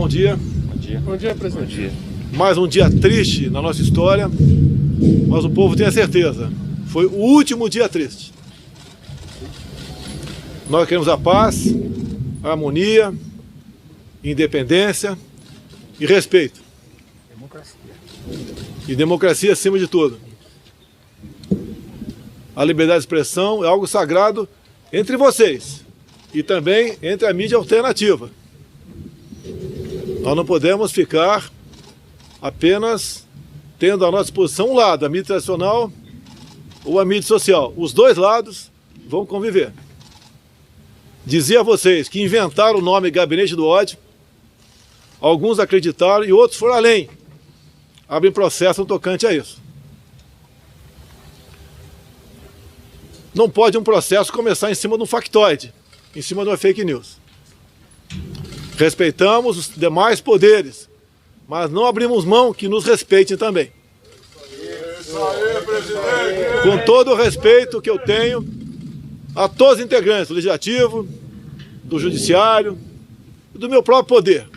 bom dia. Bom dia. Bom dia, presidente. Bom dia. Mais um dia triste na nossa história, mas o povo tem a certeza. Foi o último dia triste. Nós queremos a paz, a harmonia, independência e respeito. Democracia. E democracia acima de tudo. A liberdade de expressão é algo sagrado entre vocês e também entre a mídia alternativa. Nós não podemos ficar apenas tendo à nossa disposição um lado, a mídia tradicional ou a mídia social. Os dois lados vão conviver. Dizia a vocês que inventaram o nome Gabinete do Ódio, alguns acreditaram e outros foram além. Abrem processo no tocante a isso. Não pode um processo começar em cima de um factoide, em cima de uma fake news. Respeitamos os demais poderes, mas não abrimos mão que nos respeitem também. Isso aí, presidente! Com todo o respeito que eu tenho a todos os integrantes do Legislativo, do Judiciário e do meu próprio poder,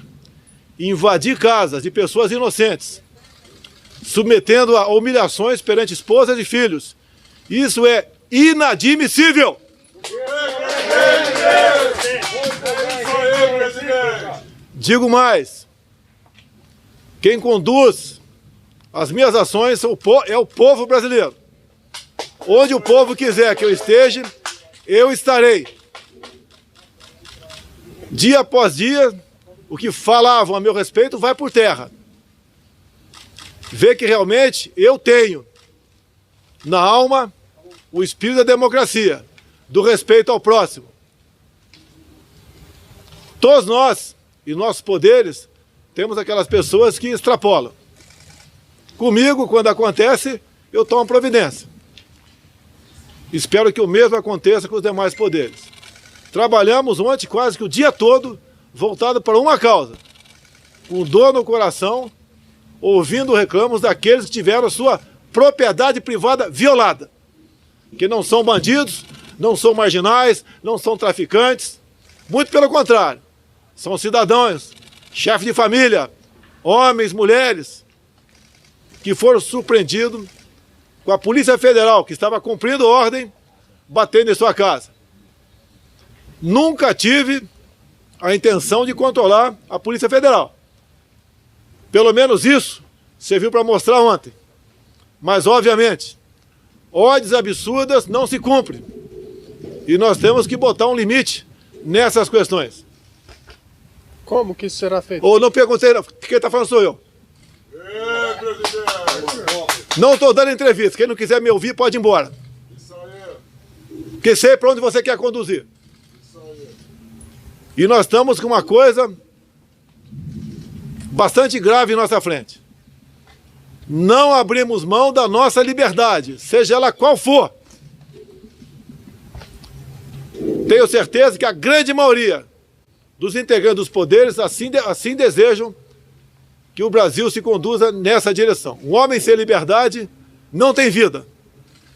invadir casas de pessoas inocentes, submetendo a humilhações perante esposas e filhos, isso é inadmissível! Digo mais, quem conduz as minhas ações é o povo brasileiro. Onde o povo quiser que eu esteja, eu estarei. Dia após dia, o que falavam a meu respeito vai por terra. Vê que realmente eu tenho na alma o espírito da democracia, do respeito ao próximo. Todos nós e nossos poderes temos aquelas pessoas que extrapolam. Comigo, quando acontece, eu tomo providência. Espero que o mesmo aconteça com os demais poderes. Trabalhamos ontem quase que o dia todo voltado para uma causa, com dor no coração, ouvindo reclamos daqueles que tiveram sua propriedade privada violada, que não são bandidos, não são marginais, não são traficantes, muito pelo contrário, são cidadãos, chefes de família, homens, mulheres, que foram surpreendidos com a Polícia Federal, que estava cumprindo ordem, batendo em sua casa. Nunca tive a intenção de controlar a Polícia Federal. Pelo menos isso serviu para mostrar ontem. Mas, obviamente, ordens absurdas não se cumprem. E nós temos que botar um limite nessas questões. Como que isso será feito? Ou não perguntei, quem está falando sou eu. Não estou dando entrevista. Quem não quiser me ouvir pode ir embora. Isso aí. Porque sei para onde você quer conduzir. Isso aí. E nós estamos com uma coisa bastante grave em nossa frente. Não abrimos mão da nossa liberdade, seja ela qual for. Tenho certeza que a grande maioria dos integrantes dos poderes assim desejam que o Brasil se conduza nessa direção. Um homem sem liberdade não tem vida.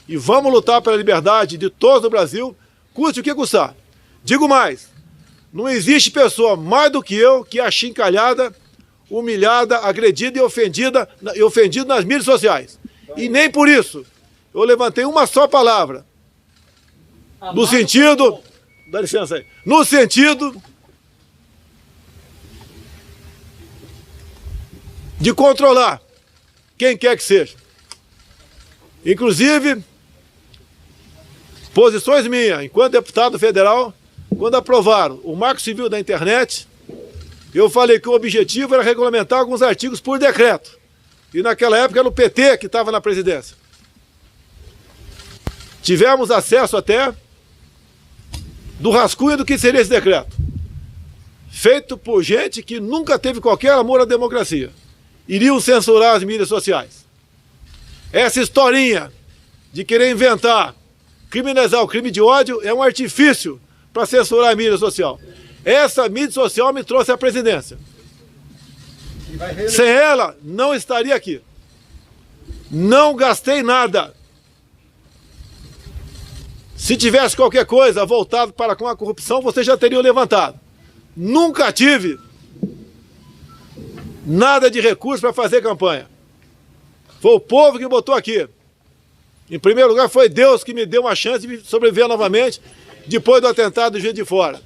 E vamos lutar pela liberdade de todos no Brasil, custe o que custar. Digo mais, não existe pessoa mais do que eu que é achincalhada, humilhada, agredida e ofendida nas mídias sociais. E nem por isso eu levantei uma só palavra. No sentido... Dá licença aí. No sentido de controlar quem quer que seja. Inclusive, posições minhas, enquanto deputado federal, quando aprovaram o Marco Civil da Internet, eu falei que o objetivo era regulamentar alguns artigos por decreto. E naquela época era o PT que estava na presidência. Tivemos acesso até do rascunho do que seria esse decreto. Feito por gente que nunca teve qualquer amor à democracia. Iriam censurar as mídias sociais. Essa historinha de querer inventar, criminalizar o crime de ódio é um artifício para censurar a mídia social. Essa mídia social me trouxe à presidência. Sem ela, não estaria aqui. Não gastei nada. Se tivesse qualquer coisa voltado para com a corrupção, vocês já teriam levantado. Nunca tive Nada de recurso para fazer campanha. Foi o povo que botou aqui. Em primeiro lugar, foi Deus que me deu uma chance de sobreviver novamente depois do atentado do Juiz de Fora.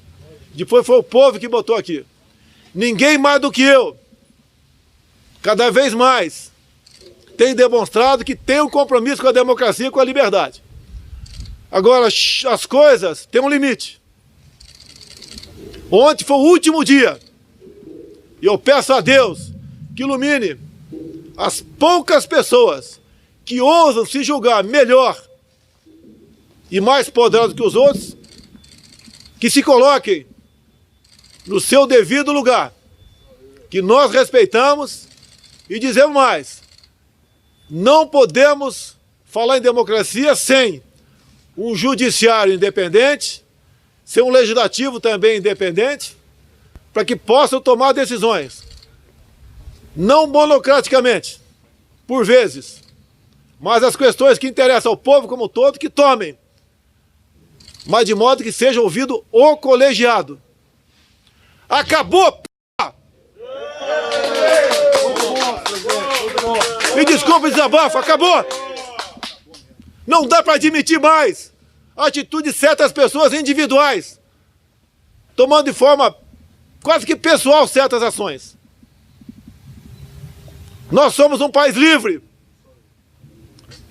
Depois foi o povo que botou aqui. Ninguém mais do que eu, cada vez mais, tem demonstrado que tem um compromisso com a democracia e com a liberdade. Agora, as coisas têm um limite. Ontem foi o último dia. E eu peço a Deus que ilumine as poucas pessoas que ousam se julgar melhor e mais poderosos que os outros, que se coloquem no seu devido lugar, que nós respeitamos e dizemos mais. Não podemos falar em democracia sem um judiciário independente, sem um legislativo também independente, para que possam tomar decisões, não monocraticamente, por vezes, mas as questões que interessam ao povo como um todo, que tomem, mas de modo que seja ouvido o colegiado. Acabou, p***! Me desculpe o desabafo, acabou! Não dá para admitir mais a atitude de certas pessoas individuais, tomando de forma quase que pessoal certas ações. Nós somos um país livre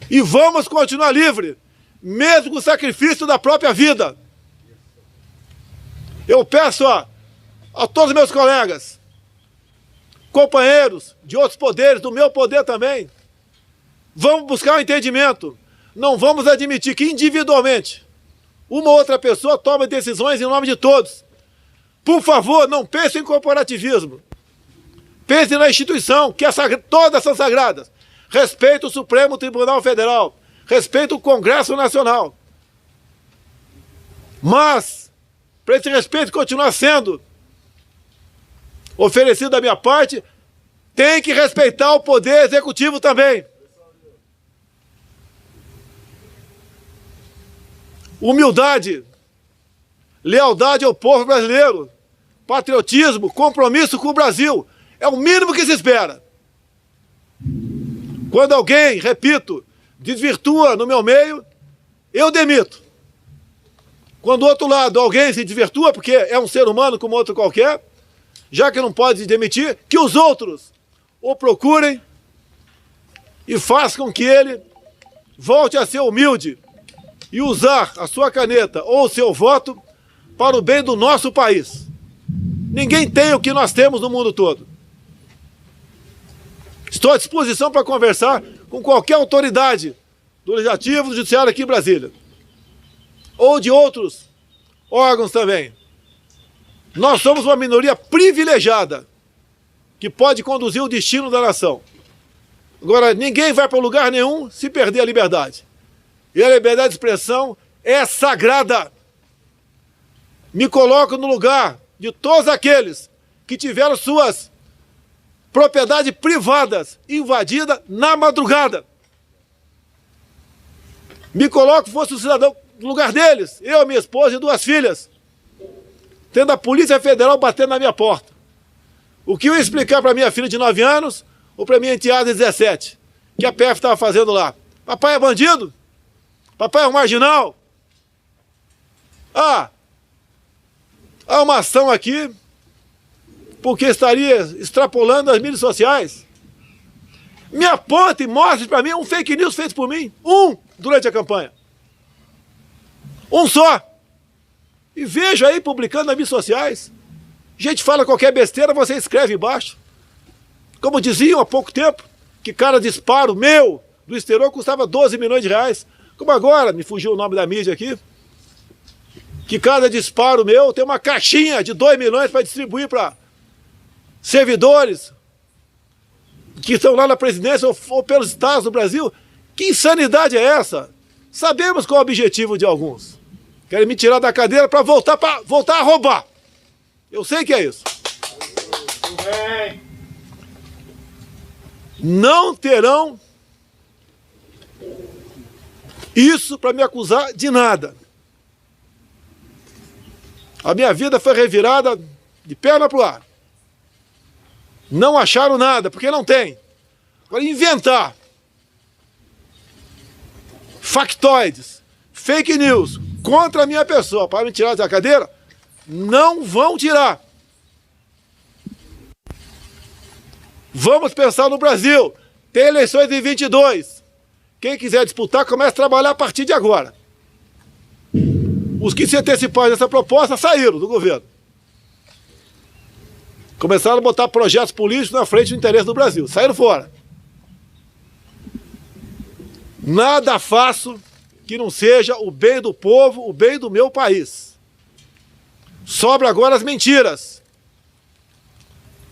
e vamos continuar livre, mesmo com o sacrifício da própria vida. Eu peço a todos os meus colegas, companheiros de outros poderes, do meu poder também, vamos buscar um entendimento. Não vamos admitir que individualmente uma ou outra pessoa tome decisões em nome de todos. Por favor, não pense em corporativismo. Pense na instituição, que todas são sagradas. Respeite o Supremo Tribunal Federal. Respeite o Congresso Nacional. Mas, para esse respeito continuar sendo oferecido da minha parte, tem que respeitar o Poder Executivo também. Humildade, lealdade ao povo brasileiro, patriotismo, compromisso com o Brasil, é o mínimo que se espera. Quando alguém, repito, desvirtua no meu meio, eu demito. Quando do outro lado alguém se desvirtua, porque é um ser humano como outro qualquer, já que não pode demitir, que os outros o procurem e façam com que ele volte a ser humilde e usar a sua caneta ou o seu voto para o bem do nosso país. Ninguém tem o que nós temos no mundo todo. Estou à disposição para conversar com qualquer autoridade do Legislativo, do Judiciário aqui em Brasília. Ou de outros órgãos também. Nós somos uma minoria privilegiada que pode conduzir o destino da nação. Agora, ninguém vai para lugar nenhum se perder a liberdade. E a liberdade de expressão é sagrada. Me coloco no lugar de todos aqueles que tiveram suas propriedades privadas invadidas na madrugada. Me coloco, fosse um cidadão, no lugar deles, eu, minha esposa e 2 filhas, tendo a Polícia Federal batendo na minha porta. O que eu ia explicar para minha filha de 9 anos ou para minha enteada de 17, que a PF estava fazendo lá? Papai é bandido? Papai é um marginal? Há uma ação aqui porque estaria extrapolando as mídias sociais. Me aponte e mostre para mim um fake news feito por mim. Durante a campanha. Um só. E vejo aí publicando nas mídias sociais. Gente fala qualquer besteira, você escreve embaixo. Como diziam há pouco tempo, que cada disparo meu do exterior custava 12 milhões de reais. Como agora, me fugiu o nome da mídia aqui, que cada disparo meu tem uma caixinha de 2 milhões para distribuir para servidores que estão lá na presidência ou pelos estados do Brasil. Que insanidade é essa? Sabemos qual é o objetivo de alguns. Querem me tirar da cadeira para voltar a roubar. Eu sei que é isso. Não terão isso para me acusar de nada. A minha vida foi revirada de perna para o ar. Não acharam nada, porque não tem. Agora, inventar factoides, fake news contra a minha pessoa para me tirar da cadeira, não vão tirar. Vamos pensar no Brasil. Tem eleições em 22. Quem quiser disputar, começa a trabalhar a partir de agora. Os que se anteciparam dessa proposta saíram do governo. Começaram a botar projetos políticos na frente do interesse do Brasil. Saíram fora. Nada faço que não seja o bem do povo, o bem do meu país. Sobra agora as mentiras.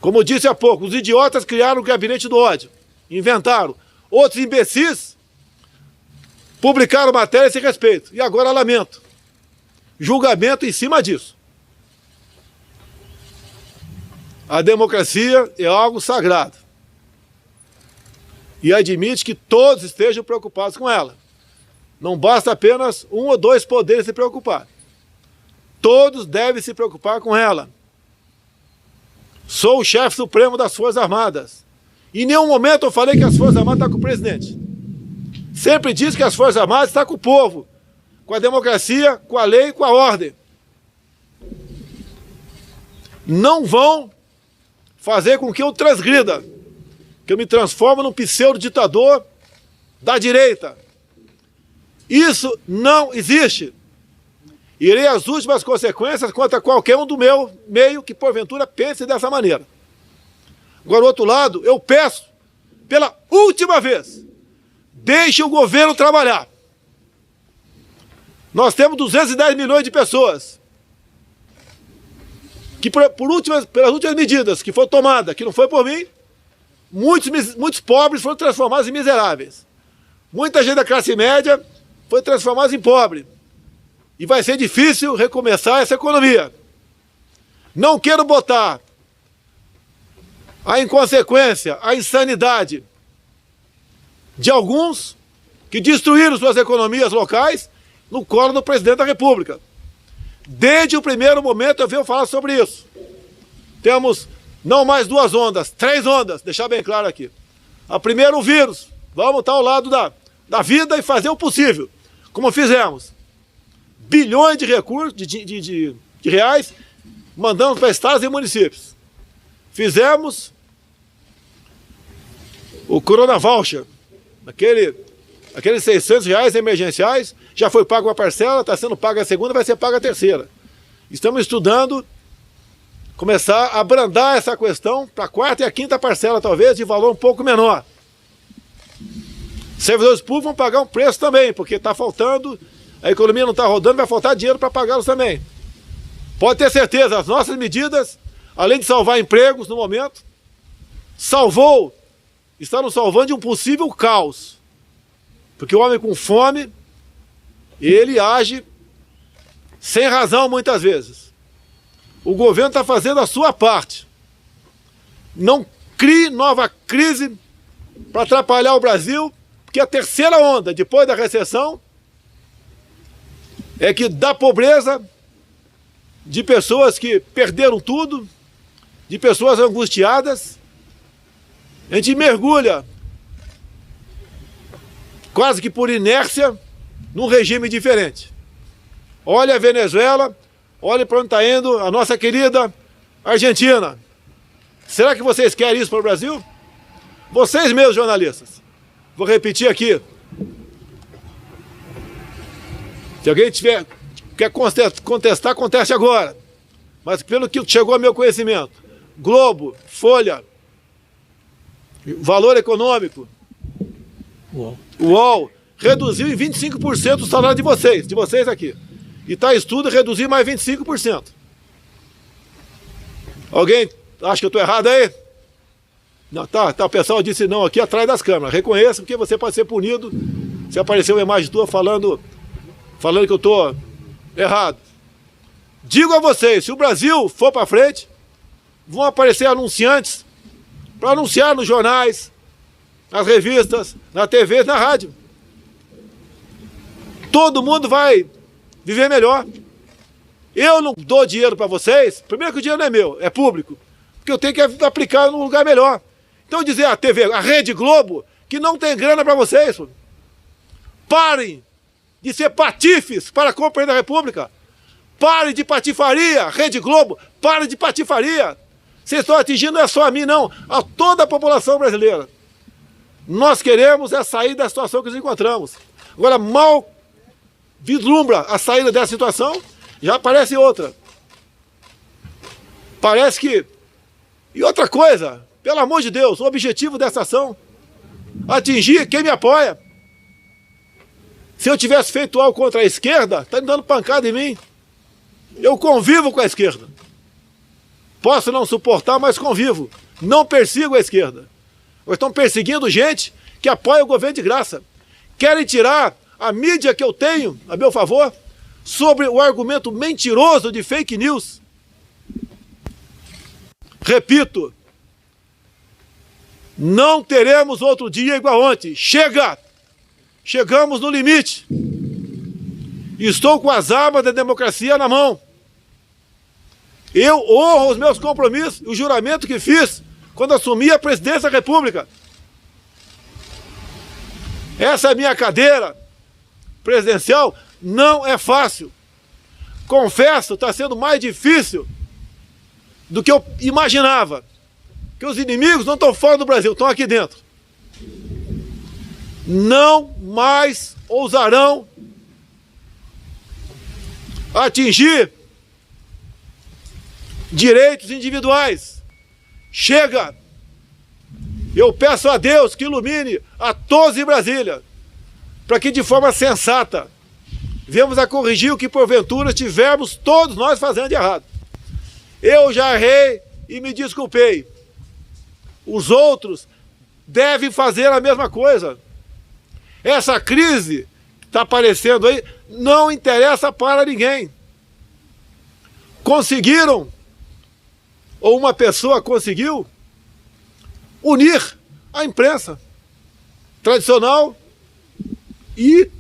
Como eu disse há pouco, os idiotas criaram o gabinete do ódio. Inventaram. Outros imbecis publicaram matéria a esse respeito. E agora lamento. Julgamento em cima disso. A democracia é algo sagrado. E admite que todos estejam preocupados com ela. Não basta apenas um ou dois poderes se preocupar. Todos devem se preocupar com ela. Sou o chefe supremo das Forças Armadas. Em nenhum momento eu falei que as Forças Armadas estão com o presidente. Sempre disse que as Forças Armadas estão com o povo, com a democracia, com a lei, com a ordem. Não vão fazer com que eu transgrida, que eu me transforme num pseudo-ditador da direita. Isso não existe. Irei às últimas consequências contra qualquer um do meu meio que, porventura, pense dessa maneira. Agora, do outro lado, eu peço, pela última vez, deixe o governo trabalhar. Nós temos 210 milhões de pessoas que, pelas últimas medidas que foram tomadas, que não foi por mim, muitos pobres foram transformados em miseráveis. Muita gente da classe média foi transformada em pobre. E vai ser difícil recomeçar essa economia. Não quero botar a inconsequência, a insanidade de alguns que destruíram suas economias locais no colo do presidente da República. Desde o primeiro momento eu venho falar sobre isso. Temos não mais 2 ondas, 3 ondas, deixar bem claro aqui. A primeira, o vírus. Vamos estar ao lado da vida e fazer o possível, como fizemos. Bilhões de recursos, de reais, mandamos para estados e municípios. Fizemos o Corona Voucher, aqueles 600 reais emergenciais, já foi pago uma parcela, está sendo paga a segunda, vai ser paga a terceira. Estamos estudando começar a abrandar essa questão para a 4ª e a 5ª parcela, talvez, de valor um pouco menor. Servidores públicos vão pagar um preço também, porque está faltando, a economia não está rodando, vai faltar dinheiro para pagá-los também. Pode ter certeza, as nossas medidas, além de salvar empregos no momento, está nos salvando de um possível caos. Porque o homem com fome, ele age sem razão muitas vezes. O governo está fazendo a sua parte. Não crie nova crise para atrapalhar o Brasil, porque a terceira onda, depois da recessão, é que da pobreza, de pessoas que perderam tudo, de pessoas angustiadas, a gente mergulha, quase que por inércia, num regime diferente. Olha a Venezuela, olha para onde está indo a nossa querida Argentina. Será que vocês querem isso para o Brasil? Vocês mesmos, jornalistas. Vou repetir aqui. Se alguém quer contestar, conteste agora. Mas pelo que chegou ao meu conhecimento, Globo, Folha, Valor Econômico, UOL, reduziu em 25% o salário de vocês aqui. E está estudo reduzir mais 25%. Alguém acha que eu estou errado aí? Não, tá, o pessoal disse não aqui atrás das câmeras. Reconheça, porque você pode ser punido se aparecer uma imagem tua falando que eu estou errado. Digo a vocês, se o Brasil for para frente, vão aparecer anunciantes para anunciar nos jornais, nas revistas, na TV, na rádio. Todo mundo vai viver melhor. Eu não dou dinheiro para vocês, primeiro que o dinheiro não é meu, é público, porque eu tenho que aplicar num lugar melhor. Então dizer a TV, a Rede Globo, que não tem grana para vocês, parem de ser patifes para a Companhia da República. Parem de patifaria, Rede Globo, parem de patifaria. Vocês estão atingindo não é só a mim, não, a toda a população brasileira. Nós queremos é sair da situação que nos encontramos. Agora, mal vislumbra a saída dessa situação, já aparece outra. Parece que... E outra coisa, pelo amor de Deus, o objetivo dessa ação, atingir quem me apoia. Se eu tivesse feito algo contra a esquerda, está me dando pancada em mim. Eu convivo com a esquerda. Posso não suportar, mas convivo. Não persigo a esquerda. Ou estão perseguindo gente que apoia o governo de graça. Querem tirar a mídia que eu tenho a meu favor sobre o argumento mentiroso de fake news. Repito, não teremos outro dia igual ontem. Chega! Chegamos no limite. Estou com as armas da democracia na mão. Eu honro os meus compromissos e o juramento que fiz quando assumi a presidência da República. Essa é a minha cadeira presidencial, não é fácil. Confesso, está sendo mais difícil do que eu imaginava. Que os inimigos não estão fora do Brasil, estão aqui dentro. Não mais ousarão atingir direitos individuais. Chega! Eu peço a Deus que ilumine a todos em Brasília, para que de forma sensata venhamos a corrigir o que porventura tivemos todos nós fazendo de errado. Eu já errei e me desculpei. Os outros devem fazer a mesma coisa. Essa crise que está aparecendo aí não interessa para ninguém. Conseguiram, ou uma pessoa conseguiu, unir a imprensa tradicional e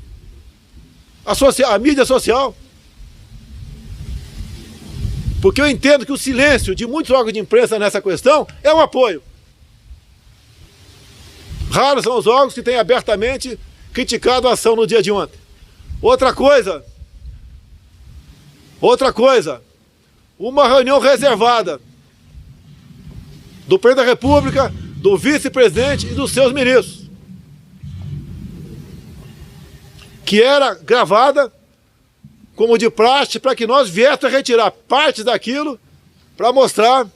a mídia social. Porque eu entendo que o silêncio de muitos órgãos de imprensa nessa questão é um apoio. Raros são os órgãos que têm abertamente criticado a ação no dia de ontem. Outra coisa, uma reunião reservada do presidente da República, do vice-presidente e dos seus ministros, que era gravada como de praxe para que nós viéssemos a retirar partes daquilo para mostrar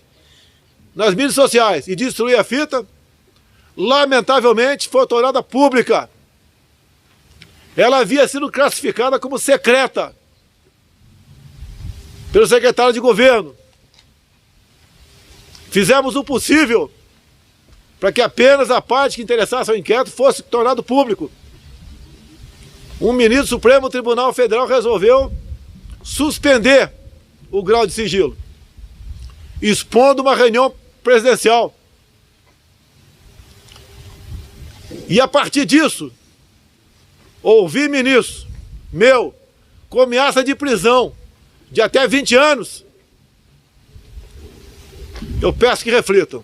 nas mídias sociais e destruir a fita. Lamentavelmente foi tornada pública. Ela havia sido classificada como secreta pelo secretário de governo. Fizemos o possível para que apenas a parte que interessasse ao inquérito fosse tornado público. Um ministro do Supremo Tribunal Federal resolveu suspender o grau de sigilo, expondo uma reunião presidencial. E a partir disso, ouvi ministro meu com ameaça de prisão de até 20 anos. Eu peço que reflitam.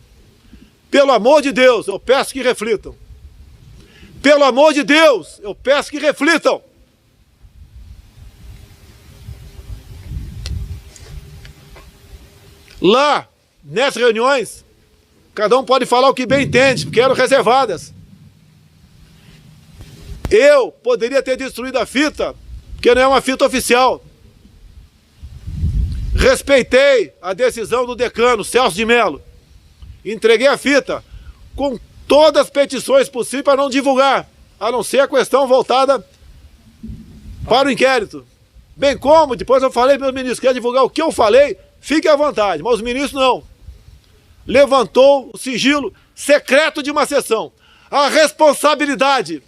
Pelo amor de Deus, eu peço que reflitam. Pelo amor de Deus, eu peço que reflitam. Lá, nessas reuniões, cada um pode falar o que bem entende, porque eram reservadas. Eu poderia ter destruído a fita, porque não é uma fita oficial. Respeitei a decisão do decano, Celso de Mello. Entreguei a fita com todas as petições possíveis para não divulgar, a não ser a questão voltada para o inquérito. Bem como, depois eu falei para os ministros, quer divulgar o que eu falei, fique à vontade, mas os ministros não. Levantou o sigilo secreto de uma sessão. A responsabilidade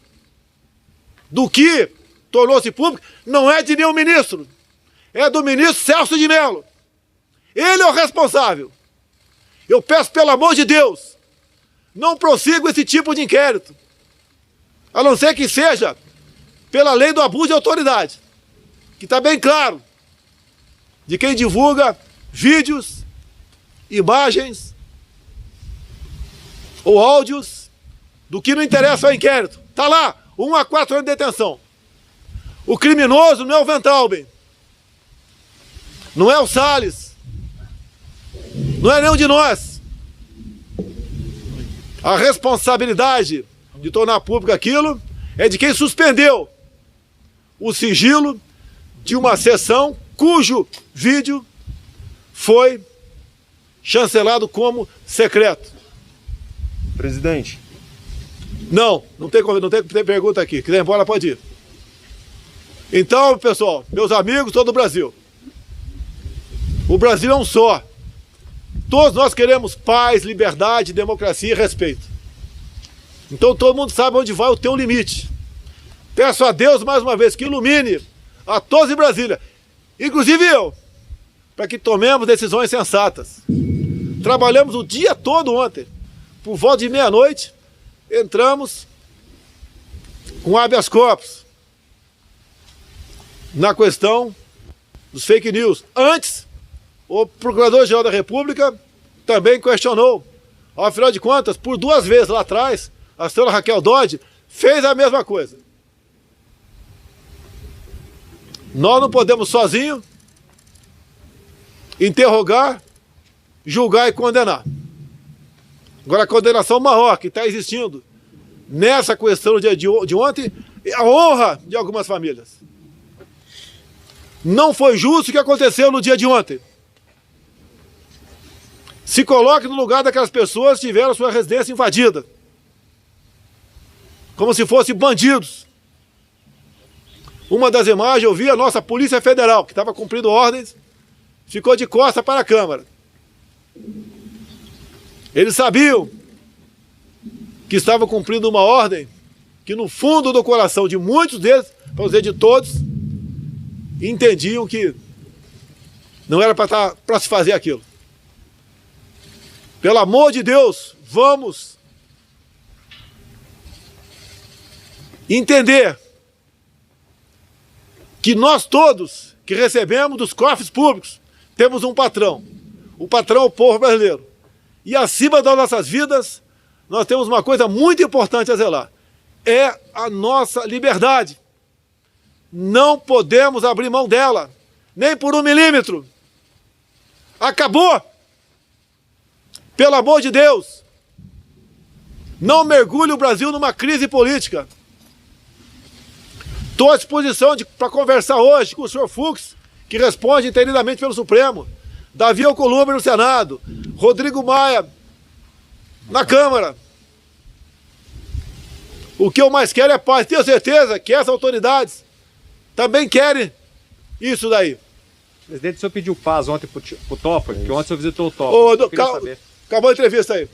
do que tornou-se público não é de nenhum ministro, é do ministro Celso de Mello. Ele é o responsável. Eu peço, pelo amor de Deus, não prossiga esse tipo de inquérito, a não ser que seja pela lei do abuso de autoridade, que está bem claro, de quem divulga vídeos, imagens ou áudios do que não interessa ao inquérito. Está lá, 1 a 4 anos de detenção. O criminoso não é o Weintraub, não é o Salles, não é nenhum de nós. A responsabilidade de tornar público aquilo é de quem suspendeu o sigilo de uma sessão cujo vídeo foi chancelado como secreto. Presidente. Não tem pergunta aqui. Quiser ir embora, pode ir. Então, pessoal, meus amigos, todo o Brasil. O Brasil é um só. Todos nós queremos paz, liberdade, democracia e respeito. Então todo mundo sabe onde vai o teu limite. Peço a Deus, mais uma vez, que ilumine a todos em Brasília, inclusive eu, para que tomemos decisões sensatas. Trabalhamos o dia todo ontem. Por volta de meia-noite, entramos com habeas corpus na questão dos fake news. Antes, o Procurador-Geral da República também questionou. Afinal de contas, por 2 vezes lá atrás, a senhora Raquel Dodge fez a mesma coisa. Nós não podemos sozinhos interrogar, julgar e condenar. Agora a condenação maior que está existindo nessa questão no dia de ontem é a honra de algumas famílias. Não foi justo o que aconteceu no dia de ontem. Se coloque no lugar daquelas pessoas que tiveram sua residência invadida. Como se fossem bandidos. Uma das imagens eu vi a nossa Polícia Federal, que estava cumprindo ordens, ficou de costas para a Câmara. Eles sabiam que estavam cumprindo uma ordem que no fundo do coração de muitos deles, para não dizer de todos, entendiam que não era para se fazer aquilo. Pelo amor de Deus, vamos entender que nós todos que recebemos dos cofres públicos temos um patrão. O patrão é o povo brasileiro. E acima das nossas vidas, nós temos uma coisa muito importante a zelar. É a nossa liberdade. Não podemos abrir mão dela, nem por 1 milímetro. Acabou! Pelo amor de Deus, não mergulhe o Brasil numa crise política. Estou à disposição para conversar hoje com o senhor Fux, que responde inteiramente pelo Supremo, Davi Alcolumbre no Senado, Rodrigo Maia na Câmara. O que eu mais quero é paz. Tenho certeza que essas autoridades também querem isso daí. Presidente, o senhor pediu paz ontem pro Toffoli, porque ontem o senhor visitou o Toffoli. Acabou a entrevista aí.